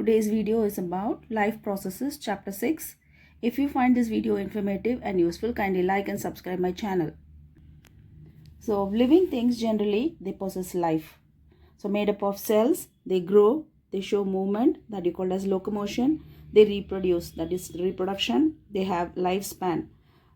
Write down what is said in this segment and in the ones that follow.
Today's video is about life processes chapter 6. If you find this video informative and useful, kindly like and subscribe my channel. So living things generally, they possess life. So made up of cells, they grow, they show movement, that you call as locomotion. They reproduce, that is reproduction. They have lifespan,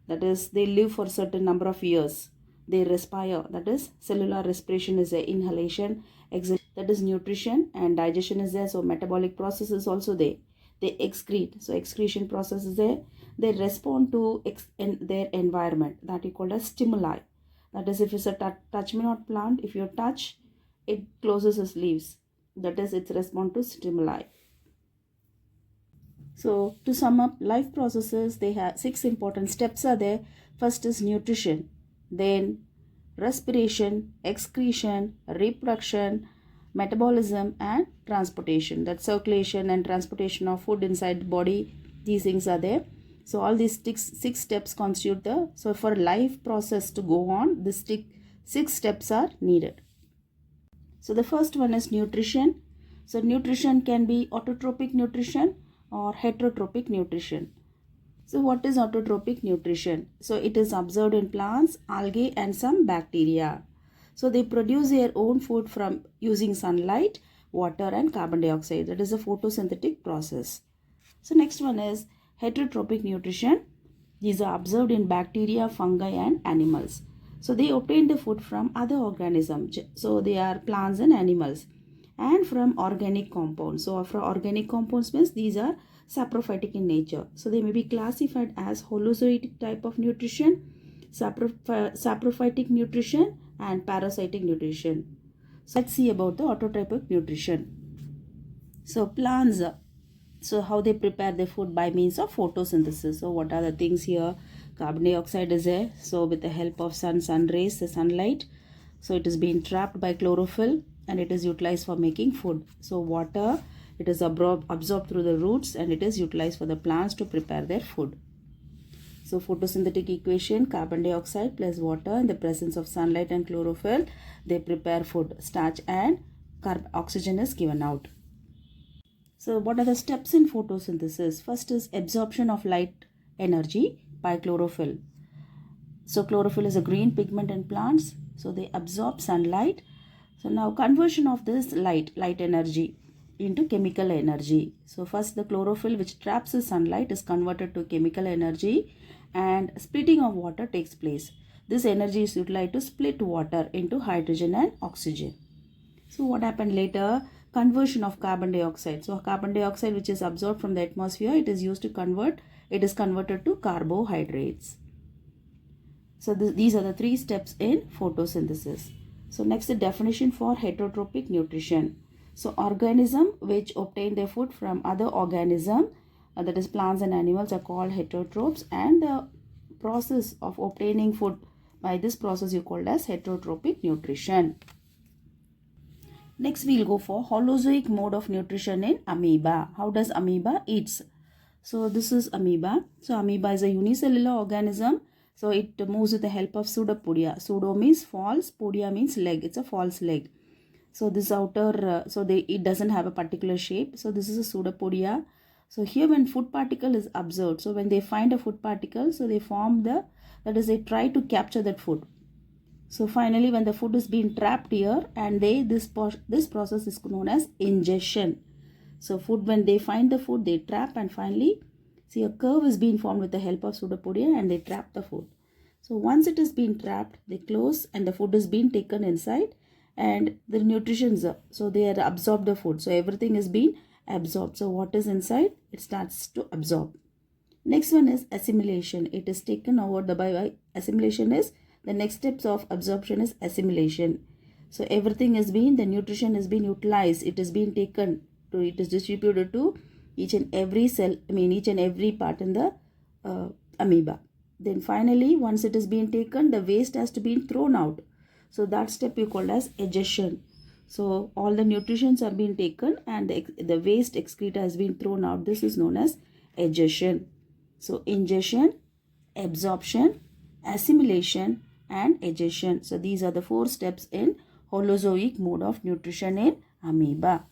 that is they live for a certain number of years. They respire, that is cellular respiration is a inhalation, exhalation, that is nutrition, and digestion is there. So metabolic process is also there. They excrete, so excretion process is there. They respond to their environment, that you call as stimuli. That is, if it's a touch me not plant, if you touch, it closes its leaves. That is, it's respond to stimuli. So to sum up, life processes, they have 6 important steps are there. First is nutrition, then respiration, excretion, reproduction, metabolism, and transportation. That circulation and transportation of food inside the body, these things are there. So all these six steps constitute the, so for life process to go on, these 6 steps are needed. So the first one is nutrition. So nutrition can be autotrophic nutrition or heterotrophic nutrition. So what is autotrophic nutrition? So it is observed in plants, algae, and some bacteria. So they produce their own food from using sunlight, water, and carbon dioxide. That is a photosynthetic process. So next one is heterotrophic nutrition. These are observed in bacteria, fungi, and animals. So they obtain the food from other organisms. So they are plants and animals, and from organic compounds. So for organic compounds means these are saprophytic in nature. So they may be classified as Holozoic type of nutrition, saprophytic nutrition, and parasitic nutrition. So let's see about the autotrophic nutrition. So plants, so how they prepare their food by means of photosynthesis. So what are the things here? Carbon dioxide is there. So with the help of sun rays, the sunlight, so it is being trapped by chlorophyll and it is utilized for making food. So water, it is absorbed through the roots and it is utilized for the plants to prepare their food. So photosynthetic equation, carbon dioxide plus water in the presence of sunlight and chlorophyll, they prepare food. Starch and oxygen is given out. So what are the steps in photosynthesis? First is absorption of light energy by chlorophyll. So chlorophyll is a green pigment in plants. So they absorb sunlight. So now conversion of this light energy into chemical energy. So first the chlorophyll which traps the sunlight is converted to chemical energy and splitting of water takes place. This energy is utilized to split water into hydrogen and oxygen. So what happened later? Conversion of carbon dioxide. So carbon dioxide which is absorbed from the atmosphere, it is used to convert, it is converted to carbohydrates. So these are the 3 steps in photosynthesis. So next the definition for heterotrophic nutrition. So organism which obtain their food from other organism, that is plants and animals, are called heterotrophs, and the process of obtaining food by this process you called as heterotrophic nutrition. Next we'll go for Holozoic mode of nutrition in amoeba. How does amoeba eats? So this is amoeba. So amoeba is a unicellular organism. So it moves with the help of pseudopodia. Pseudo means false, podia means leg. It's a false leg. So this outer, it doesn't have a particular shape. So this is a pseudopodia. So here when food particle is observed, so when they find a food particle, so they form they try to capture that food. So finally when the food is being trapped here, and this process is known as ingestion. So food, when they find the food, they trap, and finally see a curve is being formed with the help of pseudopodia and they trap the food. So once it is being trapped, they close and the food is being taken inside, and the nutritions, so they are absorbed the food. So everything is being absorbed. So what is inside, it starts to absorb. Next one is assimilation. It is taken over by assimilation is the next steps of absorption is assimilation. So everything is being, the nutrition is being utilized. It is being taken to, it is distributed to each and every cell, each and every part in the amoeba. Then finally, once it is being taken, the waste has to be thrown out. So that step you call as egestion. So all the nutrients are being taken and the waste excreta has been thrown out. This is known as egestion. So ingestion, absorption, assimilation, and egestion. So these are the 4 steps in Holozoic mode of nutrition in amoeba.